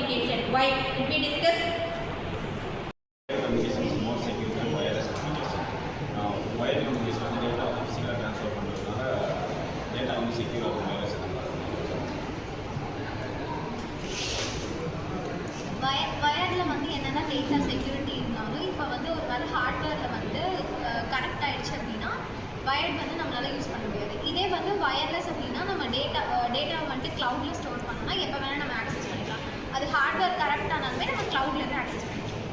communication. Why? Did we discuss? Communication is more secure than wireless communication. Now, wired communication வந்து data வந்து ஃபிசிக்கலாக transfer பண்ணுறதுனால data வந்து secure ஆகும் wireless வயரில் வந்து என்னென்னா டேட்டா செக்யூரிட்டி இருந்தாலும் இப்போ வந்து ஒரு வேறு ஹார்ட்வேரில் வந்து கனெக்ட் ஆகிடுச்சு அப்படின்னா வயர்ட் வந்து நம்மளால் யூஸ் பண்ண முடியாது. இதே வந்து வயர்லெஸ் அப்படின்னா நம்ம டேட்டாவை வந்துட்டு க்ளவுடில் ஸ்டோர் பண்ணோம்னா எப்போ வேணால் நம்ம ஆக்சஸ் பண்ணிக்கலாம். அது ஹார்ட்வேர் கரெக்ட் ஆனாலுமே நம்ம க்ளவுட்லேருந்து ஆக்சஸ் பண்ணிக்கலாம்.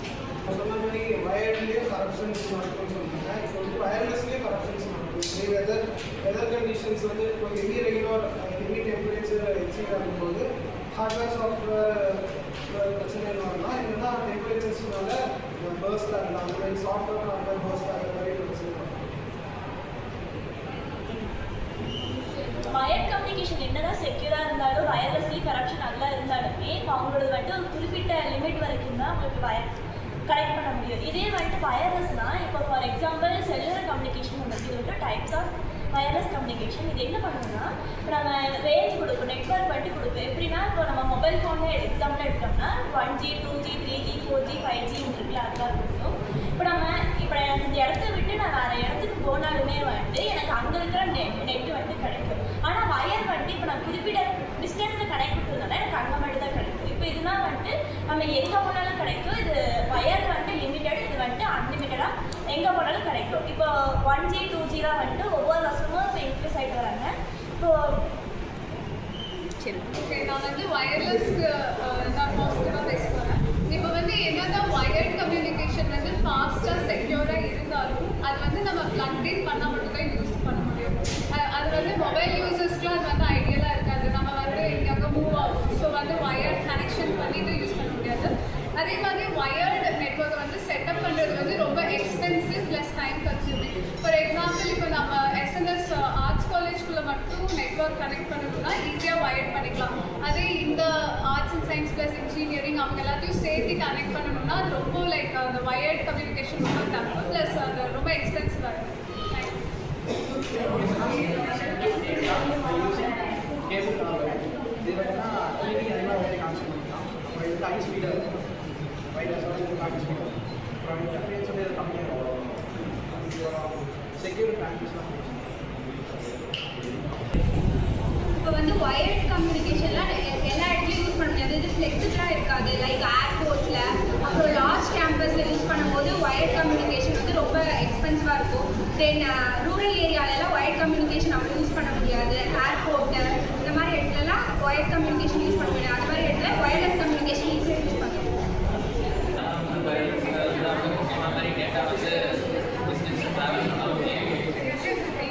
சொன்ன மாதிரி வயர்ட்லேயே கரப்ஷன்ஸ் நடக்கும்னு சொல்லிட்டாங்க. இப்போ வந்து வயர்லெஸ்லேயே கரப்ஷன்ஸ் நடக்கும். வெதர் கண்டிஷன்ஸ் வந்து இப்போ heavy regular heavy temperature exceed ஆகும்போது ஹார்ட்வேர் சாஃப்ட்வேர் பிரச்சனை வரலாம். இல்லைன்னா டெம்பரேச்சர்ஸ்னால பர்ஸ்ட் ஆகலாம். அந்த மாதிரி சாஃப்ட்வேர் ஹார்ட்வேர் பர்ஸ்ட் ஆகிற மாதிரி பிரச்சனை வரலாம். வயர்ட் கம்யூனிகேஷன் என்னதான் செக்யூராக இருந்தாலும் வயர்லெஸ்லி கரப்ஷன் அதெல்லாம் இருந்தாலுமே இப்போ அவங்களோட வந்துட்டு ஒரு குறிப்பிட்ட லிமிட் வரைக்கும் தான் அவங்களுக்கு கனெக்ட் பண்ண முடியும். இதே வந்துட்டு வயர்லெஸ்னால் இப்போ ஃபார் எக்ஸாம்பிள் செல்லுலர் கம்யூனிகேஷன் வந்துட்டு டைப்ஸ் ஆஃப் வயர்லெஸ் கம்யூனிகேஷன். இது என்ன பண்ணுன்னா இப்போ நம்ம ரேஞ்ச் கொடுப்போம், நெட்வொர்க் வந்துட்டு கொடுப்போம். எப்படின்னா இப்போ நம்ம மொபைல் ஃபோனில் எக்ஸாம்பிள் எடுத்தோம்னா 1G 2G 3G 4G 5G இருக்குல்ல அதெல்லாம் கொடுக்கும். இப்போ எனக்கு இந்த இடத்த விட்டு நான் வேறு இடத்துக்கு போனாலுமே வந்துட்டு எனக்கு அங்கே இருக்கிற நெட் வந்துட்டு கிடைக்கும். ஆனால் வயர் வந்துட்டு இப்போ நான் குறிப்பிட்ட டிஸ்டன்ஸில் கனெக்ட் பண்ணுறதுனால எனக்கு அங்கே மட்டும் தான் கிடைக்கும். இப்போ இதுனா வந்துட்டு நம்ம எங்கே போனாலும் கிடைக்கும். இது வயர் வந்துட்டு லிமிட்டட், இது வந்துட்டு அன்லிமிட்டடாக எங்கே போனாலும் கிடைக்கும். இப்போ 1G 2Gலாம் வந்துட்டு ஒவ்வொரு வருஷமும் இப்போ இன்க்ரீஸ் ஆகிட்டு வராங்க. ஓகே, நான் வந்து வயர்லெஸ்க்கு நான் பாசிட்டிவாக பேச போகிறேன். இப்போ வந்து என்னதான் வயர்ட் கம்யூனிகேஷன் வந்து ஃபாஸ்ட்டாக செக்யூராக இருந்தாலும் அது வந்து நம்ம ப்ளக் இன் பண்ணால் மட்டும்தான் யூஸ் பண்ண முடியும். அது வந்து மொபைல் யூசர்ஸ்க்குலாம் அது வந்து ஐடியலாக இருக்காது. நம்ம வந்து எங்கே மூவ் ஆகும், ஸோ வந்து வயர்ட் கனெக்ஷன் பண்ணிட்டு யூஸ் பண்ண முடியாது. அதே மாதிரி வயர்டு நெட்வொர்க்கை வந்து செட்டப் பண்ணுறது வந்து ரொம்ப expensive plus time consuming. For example இப்போ நம்ம எஸ்என்எஸ் ஆர்ட்ஸ் காலேஜ்குள்ளே மட்டும் நெட்வொர்க் கனெக்ட் பண்ணணும்னா ஈஸியாக வயர்ட் பண்ணிக்கலாம். அதே இந்த arts and science plus engineering அவங்க எல்லாத்தையும் சேர்த்து கனெக்ட் பண்ணணும்னா அது ரொம்ப லைக் அந்த வயர்ட் கம்யூனிகேஷன் ரொம்ப டஃப் ப்ளஸ் அது ரொம்ப எக்ஸ்பென்சிவாக இருக்கும். ஹை ஸ்பீடாக இருக்கும். வைரஸோட ஹை ஸ்பீடாக இருக்கும். அப்புறம் டெம்பரேச்சர் கம்மியாக இருக்கும். Secure transmission. இப்போ வந்து வயர்ட் கம்யூனிகேஷன்லாம் எல்லா இடத்துலையும் யூஸ் பண்ண முடியாது. இது ஃப்ளெக்சிபிளாக இருக்காது. லைக் ஏர்போர்ட்ஸில் அப்புறம் லார்ஜ் கேம்பஸில் யூஸ் பண்ணும்போது வயர்ட் கம்யூனிகேஷன் வந்து ரொம்ப எக்ஸ்பென்சிவாக இருக்கும். தென் ரூரல் ஏரியாலெலாம் வயர்ட் கம்யூனிகேஷன் அவ்வளோ யூஸ் பண்ண முடியாது. ஏர்போர்ட்டு இந்த மாதிரி இடத்துலலாம் வயர்ட் கம்யூனிகேஷன் யூஸ் பண்ண முடியாது. அது மாதிரி இடத்துல வயர்லெஸ் கம்யூனிகேஷன் ஈஸியாக யூஸ் பண்ணலாம். டேட்டா வந்து டிஸ்டன்ஸ் ட்ராவல் பண்ணாலுமே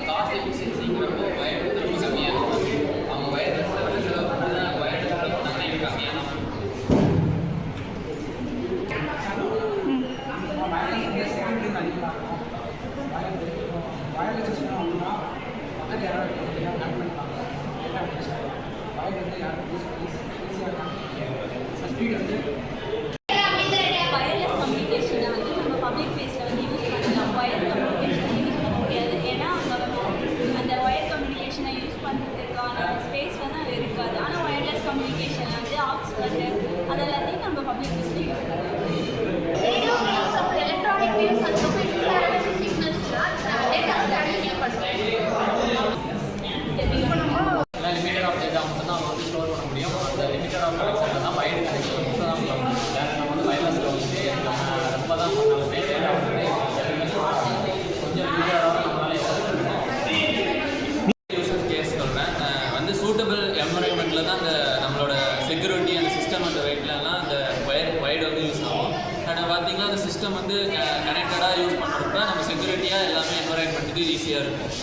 காஸ்ட் எஃபிஷியன்சிங்கிறப்போ வயர் வந்து ரொம்ப கம்மியாக இருக்கும். அவங்க வயர்லெஸில் வந்து செலவு பண்ணால் வயர் செலவு பண்ணாங்கன்னா இது கம்மியாக தான் வயர்லெஸ் சிஸ்டம் அப்படின்னா பக்கத்தில் யாராவது கனெக்ட் பண்ணிப்பாங்க. வயர் வந்து யாரும் ஈஸியாக ஸ்பீட் வந்து வயர்லெஸ் கம்யூனிகேஷனை வந்து நம்ம பப்ளிக் பிளேஸில் வந்து யூஸ் பண்ணலாம். வயர் கம்யூனிகேஷனை யூஸ் பண்ண முடியாது. ஏன்னா அந்த வயர் கம்யூனிகேஷனை யூஸ் பண்ணுறதுக்கான ஸ்பேஸ் வந்து அது இருக்காது. ஆனால் வயர்லெஸ் கம்யூனிகேஷன் வந்து ஆக்ஸ்போர்ட்டு அதெல்லாத்தையும் நம்ம பப்ளிக் பிளேஸில் யூஸ் பண்ணலாம். எலக்ட்ரானிக் வேவ்ஸ் அதுக்கப்புறம் இன்ஃப்ராரெட் சிக்னல்ஸ்லாம் டேட்டா ட்ரான்ஸ்மிட் பண்ணுவோம். லிமிட்டட் ஆஃப் டேட்டா மட்டும் தான் அவங்க வந்து ஸ்டோர் பண்ண முடியும். அந்த லிமிட்டட் ஆஃப் கனெக்ஷன் தான் வயர்டு கனெக்ஷன் மட்டும் தான் பண்ண முடியும். நம்ம வந்து வயர்லெஸில் வந்து ரொம்ப தான் பண்ணாலுமே டேட்டா வந்து கொஞ்சம் லிமிட்டடாக நம்மளால யூசர் கேஸ் சொல்கிறேன். வந்து சூட்டபிள் என்வரான்மெண்ட்டில் தான் அந்த நம்மளோட செக்யூரிட்டி அந்த சிஸ்டம் அந்த வெயிட்லலாம் அந்த வயர்டு வந்து யூஸ் ஆகும். ஆனால் பார்த்தீங்கன்னா அந்த சிஸ்டம் வந்து கனெக்டடாக யூஸ் பண்ணுறப்ப நம்ம செக்யூரிட்டியாக எல்லாமே என்வரான்மெண்ட்டுக்கு ஈஸியாக இருக்கும்.